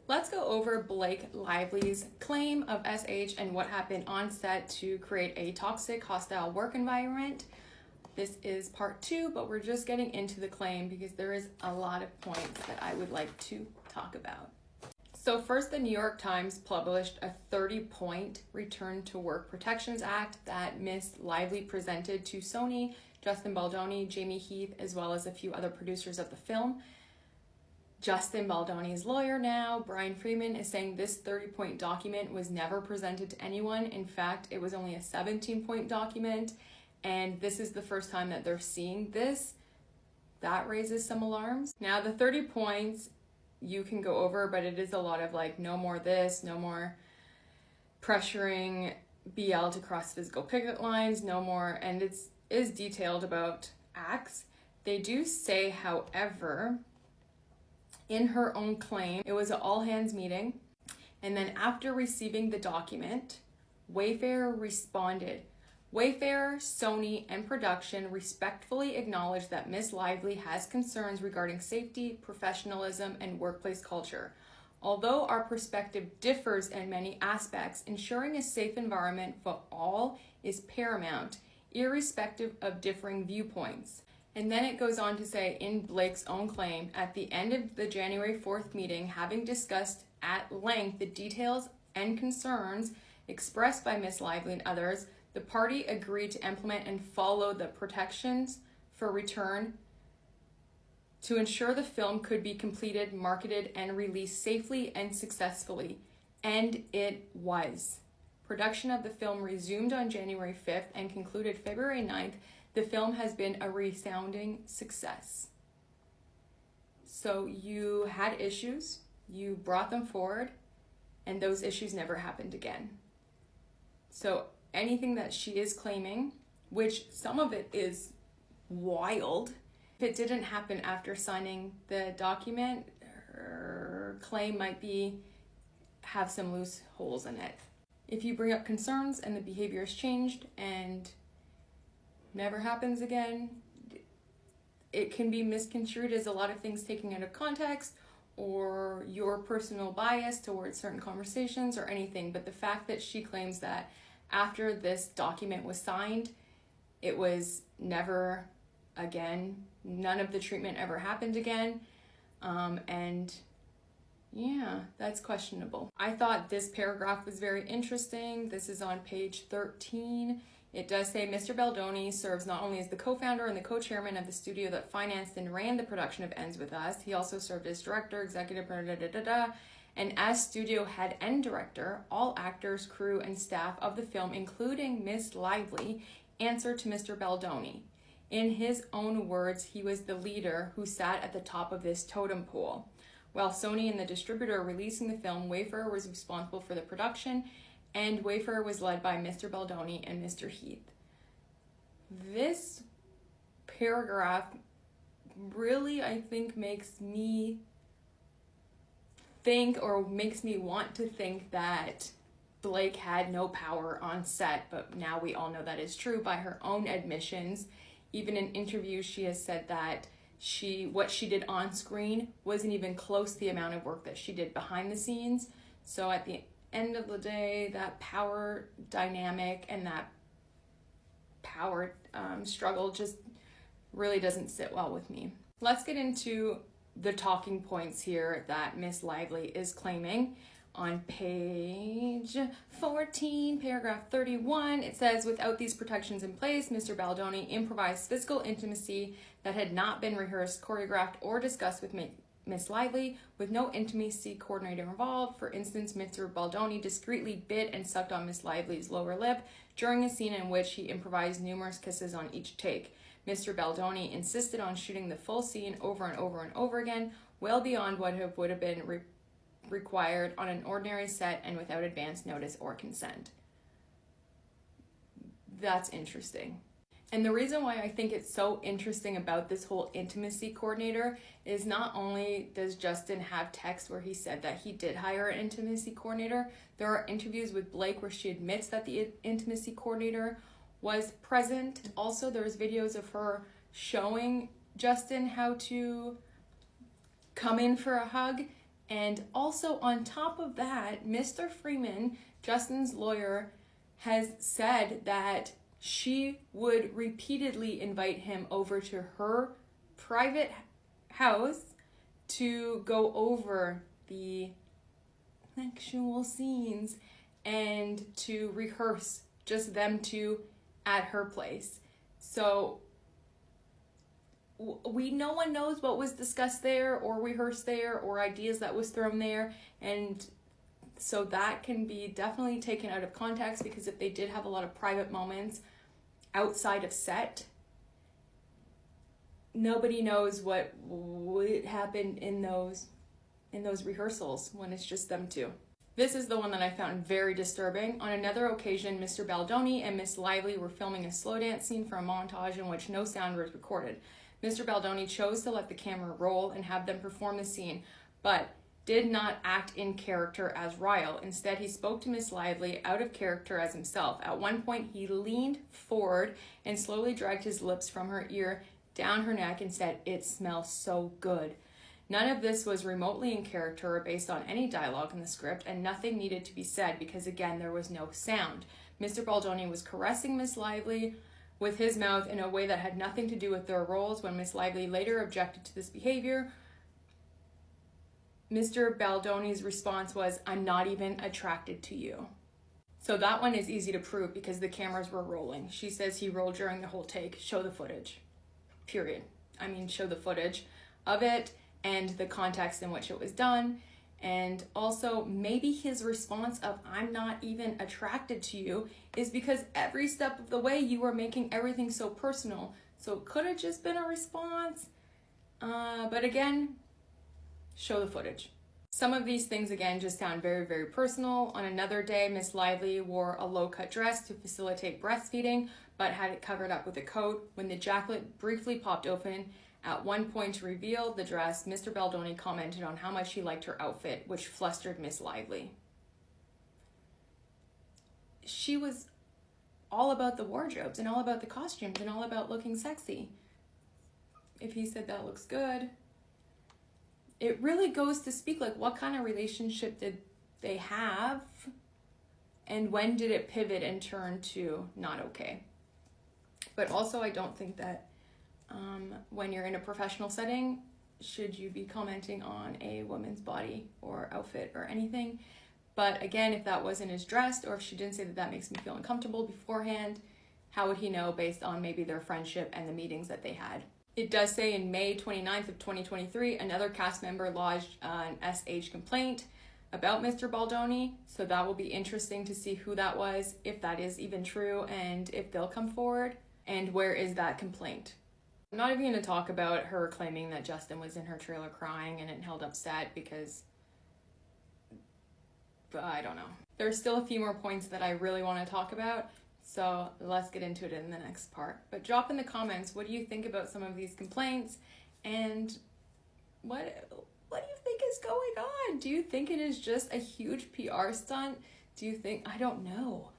Let's go over Blake Lively's claim of SH and what happened on set to create a toxic, hostile work environment. This is part 2, but we're just getting into the claim because there is a lot of points that I would like to talk about. So first, the New York Times published a 30-point Return to Work Protections Act that Miss Lively presented to Sony, Justn, Baldoni, Jamie Heath, as well as a few other producers of the film. Justn, Baldoni's lawyer now, Brian Freeman, is saying this 30-point document was never presented to anyone. In fact, it was only a 17-point document, and this is the first time that they're seeing this. That raises some alarms. Now, the 30 points you can go over, but it is a lot of like, no more this, no more pressuring BL to cross physical picket lines, no more, and it is detailed about acts. They do say, however, in her own claim, it was an all-hands meeting, and then after receiving the document, Wayfair responded. Wayfair, Sony, and production respectfully acknowledge that Miss Lively has concerns regarding safety, professionalism, and workplace culture. Although our perspective differs in many aspects, ensuring a safe environment for all is paramount, irrespective of differing viewpoints. And then it goes on to say, in Blake's own claim, at the end of the January 4th meeting, having discussed at length the details and concerns expressed by Miss Lively and others, the party agreed to implement and follow the protections for return to ensure the film could be completed, marketed, and released safely and successfully. And it was. Production of the film resumed on January 5th and concluded February 9th. The film has been a resounding success. So you had issues, you brought them forward, and those issues never happened again. So anything that she is claiming, which some of it is wild, if it didn't happen after signing the document, her claim might have some loose holes in it. If you bring up concerns and the behavior has changed and never happens again, it can be misconstrued as a lot of things taken out of context or your personal bias towards certain conversations or anything. But the fact that she claims that after this document was signed, it was never again, none of the treatment ever happened again, and yeah, that's questionable. I thought this paragraph was very interesting. This is on page 13. It does say Mr. Baldoni serves not only as the co-founder and the co-chairman of the studio that financed and ran the production of Ends With Us, he also served as director, executive, and as studio head and director. All actors, crew, and staff of the film, including Miss Lively, answer to Mr. Baldoni. In his own words, he was the leader who sat at the top of this totem pole. While Sony and the distributor releasing the film, Wayfair was responsible for the production, and Wayfair was led by Mr. Baldoni and Mr. Heath. This paragraph really, I think, makes me think, or makes me want to think, that Blake had no power on set, but now we all know that is true by her own admissions. Even in interviews, she has said that what she did on screen wasn't even close to the amount of work that she did behind the scenes. So at the end of the day, that power dynamic and that power struggle just really doesn't sit well with me. Let's get into the talking points here that Miss Lively is claiming. On page 14, paragraph 31, it says, without these protections in place, Mr. Baldoni improvised physical intimacy that had not been rehearsed, choreographed, or discussed with Miss Lively, with no intimacy coordinator involved. For instance, Mr. Baldoni discreetly bit and sucked on Miss Lively's lower lip during a scene in which he improvised numerous kisses on each take. Mr. Baldoni insisted on shooting the full scene over and over and over again, well beyond what would have been required on an ordinary set and without advance notice or consent. That's interesting. And the reason why I think it's so interesting about this whole intimacy coordinator is not only does Justn have text where he said that he did hire an intimacy coordinator, there are interviews with Blake where she admits that the intimacy coordinator was present. Also, there's videos of her showing Justn how to come in for a hug, And also on top of that, Mr. Freeman, Justn's lawyer, has said that she would repeatedly invite him over to her private house to go over the sexual scenes and to rehearse, just them two at her place. So no one knows what was discussed there or rehearsed there or ideas that was thrown there, and so that can be definitely taken out of context, because if they did have a lot of private moments outside of set, nobody knows what would happen in those rehearsals when it's just them two. This is the one that I found very disturbing. On another occasion, Mr. Baldoni and Miss Lively were filming a slow dance scene for a montage in which no sound was recorded. Mr. Baldoni chose to let the camera roll and have them perform the scene, but did not act in character as Ryle. Instead, he spoke to Miss Lively out of character as himself. At one point, he leaned forward and slowly dragged his lips from her ear down her neck and said, "It smells so good." None of this was remotely in character or based on any dialogue in the script, and nothing needed to be said because, again, there was no sound. Mr. Baldoni was caressing Miss Lively with his mouth in a way that had nothing to do with their roles. When Miss Lively later objected to this behavior, Mr. Baldoni's response was, "I'm not even attracted to you." So that one is easy to prove because the cameras were rolling. She says he rolled during the whole take. Show the footage. Period. I mean, show the footage of it and the context in which it was done. And also, maybe his response of "I'm not even attracted to you" is because every step of the way you were making everything so personal. So it could have just been a response. But again, show the footage. Some of these things, again, just sound very, very personal. On another day, Miss Lively wore a low-cut dress to facilitate breastfeeding, but had it covered up with a coat. When the jacket briefly popped open, at one point to reveal the dress, Mr. Baldoni commented on how much he liked her outfit, which flustered Miss Lively. She was all about the wardrobes and all about the costumes and all about looking sexy. If he said that looks good, it really goes to speak like what kind of relationship did they have and when did it pivot and turn to not okay. But also, I don't think that when you're in a professional setting, should you be commenting on a woman's body or outfit or anything. But again, if that wasn't as dressed, or if she didn't say that makes me feel uncomfortable beforehand, how would he know based on maybe their friendship and the meetings that they had? It does say in May 29th of 2023, another cast member lodged an SH complaint about Mr. Baldoni. So that will be interesting to see who that was, if that is even true, and if they'll come forward. And where is that complaint? I'm not even going to talk about her claiming that Justn was in her trailer crying and it held up set because, but I don't know. There's still a few more points that I really want to talk about, so let's get into it in the next part. But drop in the comments, what do you think about some of these complaints, and what do you think is going on? Do you think it is just a huge PR stunt? Do you think, I don't know.